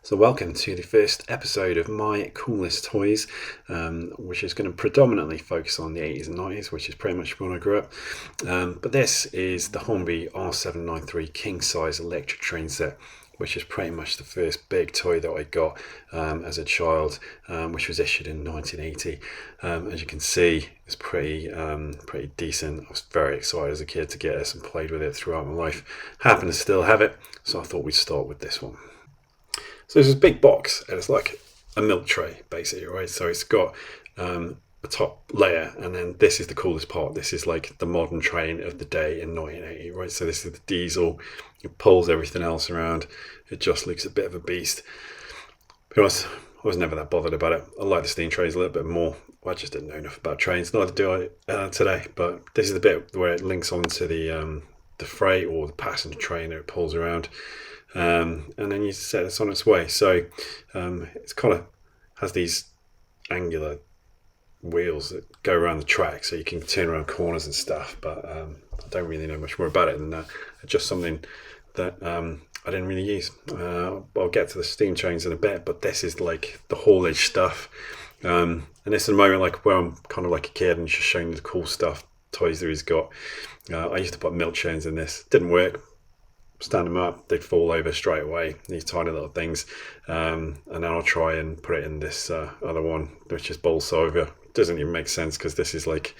So welcome to the first episode of my coolest toys, which is going to predominantly focus on the 80s and 90s, which is pretty much when I grew up. But this is the Hornby R.793 king size electric train set, which is pretty much the first big toy that I got as a child, which was issued in 1980. As you can see, it's pretty decent. I was very excited as a kid to get this and played with it throughout my life. Happen to still have it, so I thought we'd start with this one. So there's this big box, and it's like a milk tray, basically, right? So it's got a top layer, and then this is the coolest part. This is like the modern train of the day in 1980, right? So this is the diesel. It pulls everything else around. It just looks a bit of a beast. To be honest, I was never that bothered about it. I like the steam trains a little bit more. I just didn't know enough about trains. Neither do I today. But this is the bit where it links onto the freight or the passenger train, and it pulls around. And then you set this on its way. So it's kind of has these angular wheels that go around the track, so you can turn around corners and stuff. But I don't really know much more about it than that. It's just something that I didn't really use. I'll get to the steam trains in a bit, but this is like the haulage stuff. And this is a moment like where I'm kind of like a kid and just showing the cool stuff, toys that he's got. I used to put milk chains in this. Didn't work. Stand them up, they'd fall over straight away, these tiny little things. And then I'll try and put it in this other one, which is Bolsover. Doesn't even make sense because this is like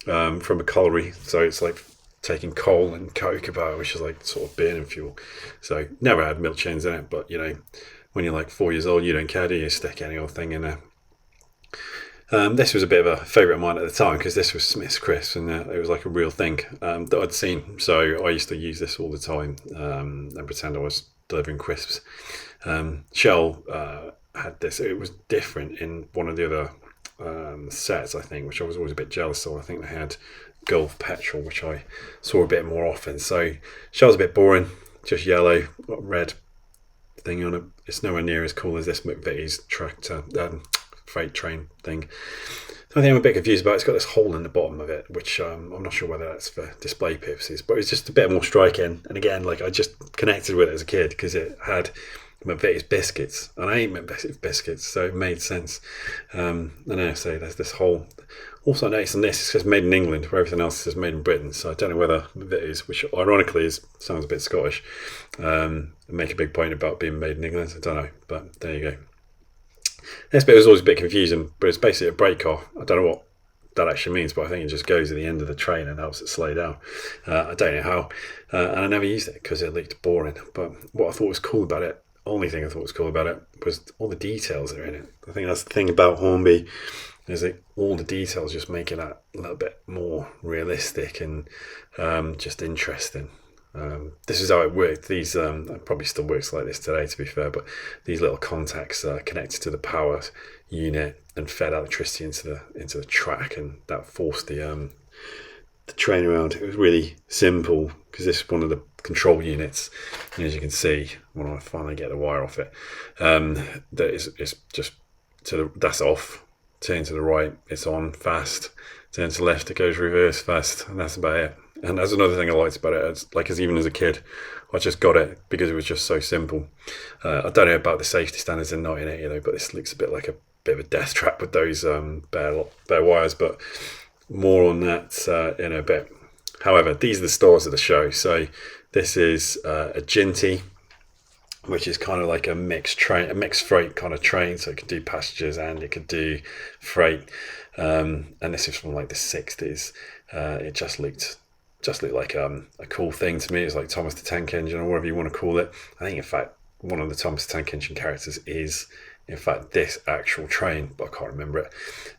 from a colliery, so it's like taking coal and coke about, which is like sort of burning fuel. So never had milk chains in it, but you know, when you're like 4 years old, you don't care, do you? Stick any old thing in there. This was a bit of a favourite of mine at the time because this was Smith's Crisps, and it was like a real thing that I'd seen. So I used to use this all the time and pretend I was delivering crisps. Shell had this. It was different in one of the other sets, I think, which I was always a bit jealous of. I think they had Gulf Petrol, which I saw a bit more often. So Shell's a bit boring, just yellow, got red thing on it. It's nowhere near as cool as this McVitie's tractor. Freight train thing. The only thing I'm a bit confused about, it's got this hole in the bottom of it, which I'm not sure whether that's for display purposes, but it's just a bit more striking. And again, like I just connected with it as a kid because it had McVitie's biscuits, and I ate McVitie's biscuits, so it made sense. And then I say there's this hole. Also, I noticed on this it says made in England, where everything else says made in Britain. So I don't know whether McVitie's, which ironically sounds a bit Scottish, make a big point about being made in England. I don't know, but there you go. This bit was always a bit confusing, but it's basically a brake car. I don't know what that actually means, but I think it just goes at the end of the train and helps it slow down. I don't know how, and I never used it because it looked boring. But what I thought was cool about it, only thing I thought was cool about it, was all the details that are in it. I think that's the thing about Hornby, is that all the details just make it a little bit more realistic and just interesting. This is how it worked. These it probably still works like this today, to be fair, but these little contacts are connected to the power unit and fed electricity into the track, and that forced the train around. It was really simple because this is one of the control units, and as you can see when I finally get the wire off it, that is it's just that's off. Turn to the right, it's on fast. Turn to the left, it goes reverse fast, and that's about it. And that's another thing I liked about it. It's like, as even as a kid, I just got it because it was just so simple. I don't know about the safety standards in 1980 though, but this looks a bit like a bit of a death trap with those bare wires. But more on that in a bit. However, these are the stars of the show. So this is a Ginty, which is kind of like a mixed freight kind of train. So it could do passengers and it could do freight. And this is from like the 60s. It just looked like a cool thing to me. It's like Thomas the Tank Engine, or whatever you want to call it. I think, in fact, one of the Thomas the Tank Engine characters is, in fact, this actual train, but I can't remember it.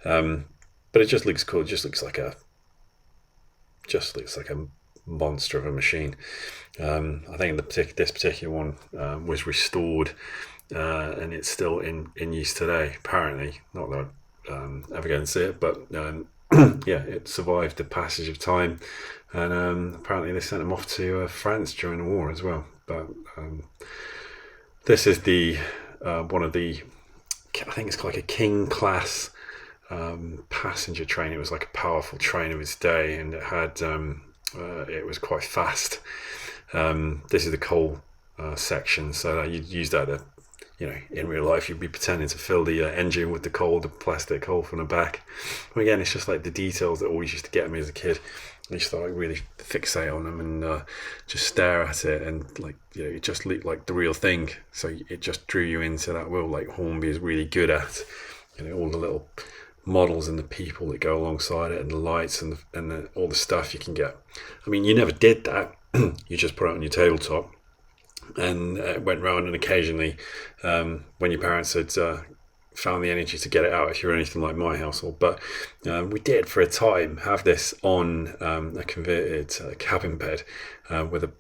But it just looks cool. It just looks like a monster of a machine. I think this particular one was restored, and it's still in use today. Apparently, not that I'd ever go and see it, but yeah, it survived the passage of time, and apparently they sent them off to France during the war as well. But this is the one of the, I think it's like a King class passenger train. It was like a powerful train of its day, and it had it was quite fast. This is the coal section, so you'd use that to in real life you'd be pretending to fill the engine with the plastic hole from the back. And again, it's just like the details that always used to get me as a kid. I used to really fixate on them and just stare at it, and it just looked like the real thing. So it just drew you into that world, like Hornby is really good at. All the little models and the people that go alongside it, and the lights and all the stuff you can get. I mean, you never did that. You just put it on your tabletop and went round, and occasionally, when your parents had found the energy to get it out, if you're anything like my household. But we did for a time have this on a converted cabin bed with a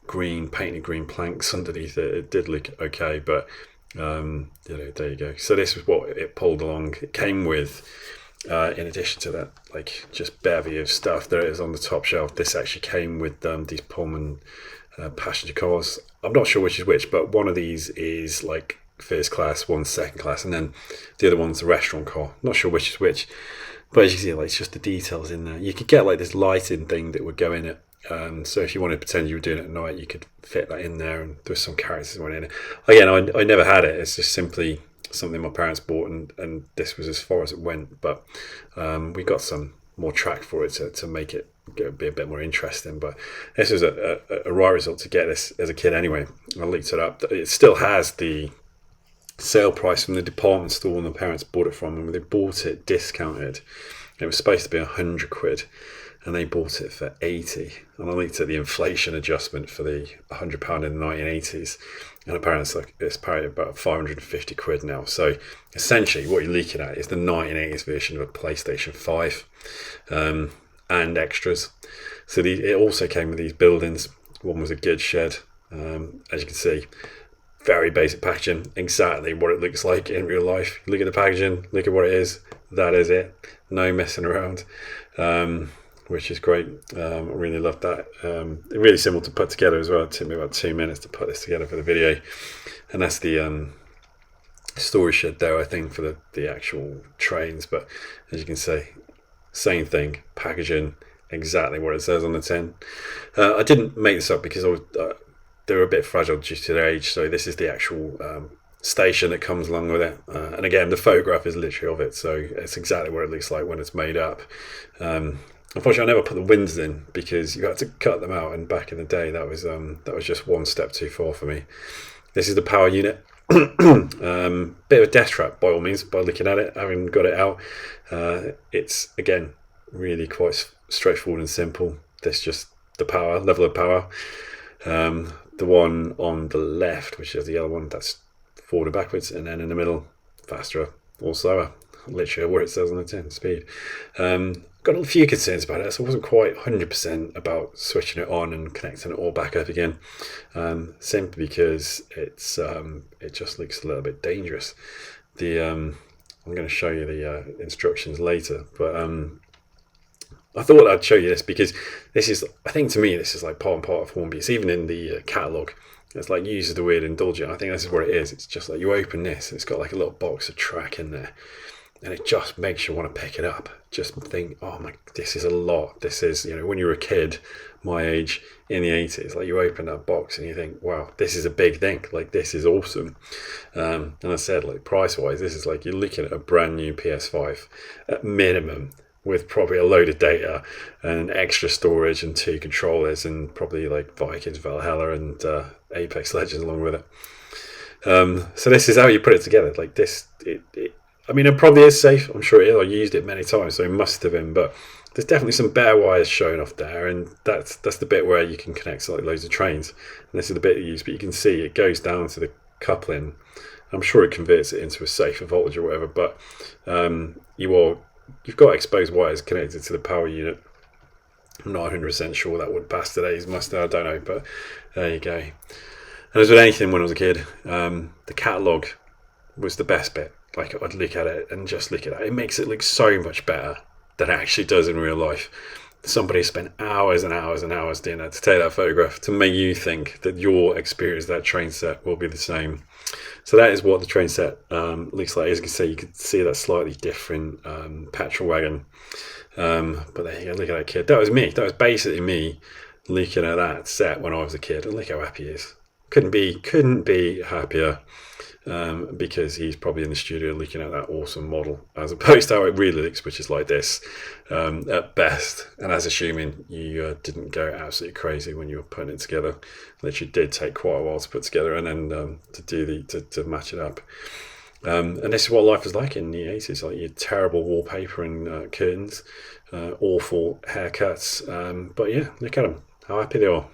painted green planks underneath it. It did look okay, but there you go. So this was what it pulled along. It came with, in addition to that, just bevy of stuff there is on the top shelf. This actually came with these Pullman passenger cars. I'm not sure which is which, but one of these is first class, one's second class, and then the other one's a restaurant car. Not sure which is which, but as you see, it's just the details in there. You could get this lighting thing that would go in it. So if you wanted to pretend you were doing it at night, you could fit that in there, and there's some characters that went in it. Again, I never had it. It's just simply something my parents bought, and this was as far as it went. But we got some more track for it to make it be a bit more interesting. But this was a right result to get this as a kid anyway. I looked it up. It still has the sale price from the department store my parents bought it from, and they bought it discounted. It was supposed to be £100, and they bought it for 80. And I looked at the inflation adjustment for the £100 in the 1980s, and apparently it's probably about £550 now. So essentially, what you're looking at is the 1980s version of a PlayStation 5 and extras. So it also came with these buildings. One was a goods shed, as you can see. Very basic packaging, exactly what it looks like in real life. Look at the packaging, look at what it is. That is it. No messing around, which is great. I really loved that. Really simple to put together as well. It took me about 2 minutes to put this together for the video. And that's the storage shed there, I think, for the actual trains. But as you can see, same thing, packaging, exactly what it says on the tin. I didn't make this up because they were a bit fragile due to their age, so this is the actual station that comes along with it. And again, the photograph is literally of it, so it's exactly what it looks like when it's made up. Unfortunately, I never put the winds in because you had to cut them out, and back in the day, that was just one step too far for me. This is the power unit. Bit of a death trap by all means, by looking at it, having got it out. It's, again, really quite straightforward and simple. There's just the power, level of power. The one on the left, which is the other one, that's forward and backwards, and then in the middle, faster or slower, literally where it says on the tin, speed. Got a few concerns about it, so I wasn't quite 100% about switching it on and connecting it all back up again, simply because it just looks a little bit dangerous. I'm going to show you the instructions later, but I thought I'd show you this because this is, I think to me, this is part and part of Hornby. It's even in the catalogue. It's uses the word indulgent. I think this is what it is. It's just you open this, it's got a little box of track in there, and it just makes you want to pick it up. Just think, oh my, this is a lot. This is, when you were a kid, my age, in the 80s, you open that box and you think, wow, this is a big thing. This is awesome. And I said, price-wise, this is you're looking at a brand new PS5 at minimum, with probably a load of data and extra storage and 2 controllers and probably Vikings, Valhalla and Apex Legends along with it. So this is how you put it together. I mean, it probably is safe. I'm sure it is. I used it many times, so it must have been. But there's definitely some bare wires showing off there, and that's the bit where you can connect loads of trains. And this is the bit you use, but you can see it goes down to the coupling. I'm sure it converts it into a safer voltage or whatever, but you've got exposed wires connected to the power unit. I'm not 100% sure that would pass today's muster, I don't know, but there you go. And as with anything when I was a kid, the catalogue was the best bit. I'd look at it and just look at it. It makes it look so much better than it actually does in real life. Somebody spent hours and hours and hours doing that to take that photograph to make you think that your experience of that train set will be the same. So that is what the train set looks like. As you can see that slightly different petrol wagon. But there you go, look at that kid. That was me. That was basically me looking at that set when I was a kid. And look how happy he is. couldn't be happier. Because he's probably in the studio looking at that awesome model, as opposed to how it really looks, which is like this at best. And as assuming you didn't go absolutely crazy when you were putting it together, which it did take quite a while to put together, and then to match it up. And this is what life was like in the 80s. Like, you had terrible wallpaper and curtains, awful haircuts. But yeah, look at them, how happy they are.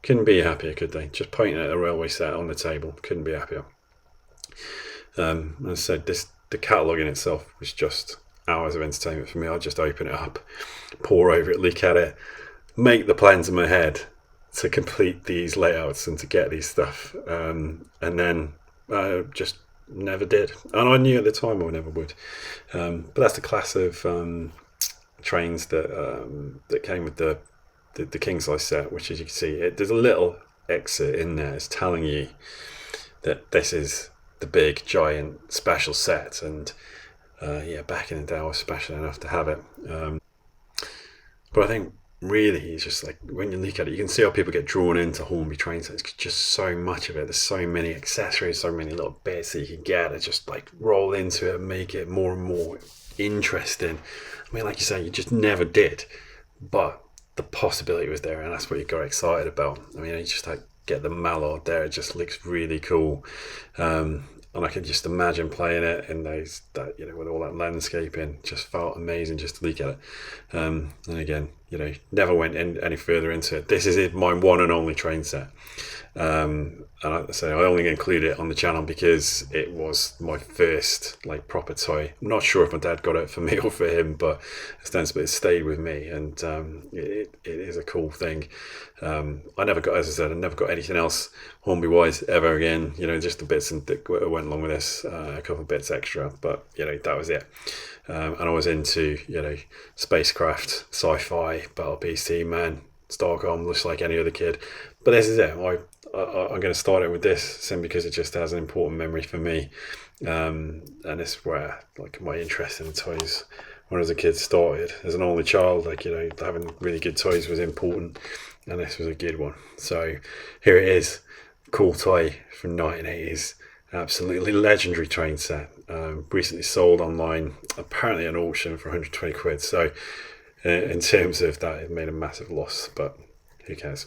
Couldn't be happier, could they? Just pointing at a railway set on the table. Couldn't be happier. As I said, the catalogue in itself was just hours of entertainment for me. I'd just open it up, pore over it, look at it, make the plans in my head to complete these layouts and to get these stuff, and then just never did. And I knew at the time I never would. But that's the class of trains that came with the king size set, which, as you can see, there's a little exit in there. It's telling you that this is the big giant special set, and back in the day I was special enough to have it. But I think really it's just like, when you look at it, you can see how people get drawn into Hornby train sets. It's just so much of it. There's so many accessories, so many little bits that you can get that just like roll into it and make it more and more interesting. I mean, like you say, you just never did, but the possibility was there, and that's what you got excited about. I mean, you just like get the mallard there, it just looks really cool, and I can just imagine playing it in those, that, you know, with all that landscaping. Just felt amazing just to look at it. And again, you know, never went any further into it. This is my one and only train set. And I say I only include it on the channel because it was my first like proper toy. I'm not sure if my dad got it for me or for him, but ostensibly it stayed with me, and it is a cool thing. I never got, as I said, I never got anything else Hornby wise ever again. You know, just the bits that went along with this, a couple of bits extra, but you know, that was it. And I was into, you know, spacecraft, sci-fi, battle piece, team man, Starcom, just like any other kid. But this is it. I'm going to start it with this simply because it just has an important memory for me, and this is where like my interest in the toys when I was a kid started. As an only child, like, you know, having really good toys was important, and this was a good one. So here it is, cool toy from 1980s, absolutely legendary train set. Recently sold online, apparently at an auction for 120 quid. So in terms of that, it made a massive loss, but who cares?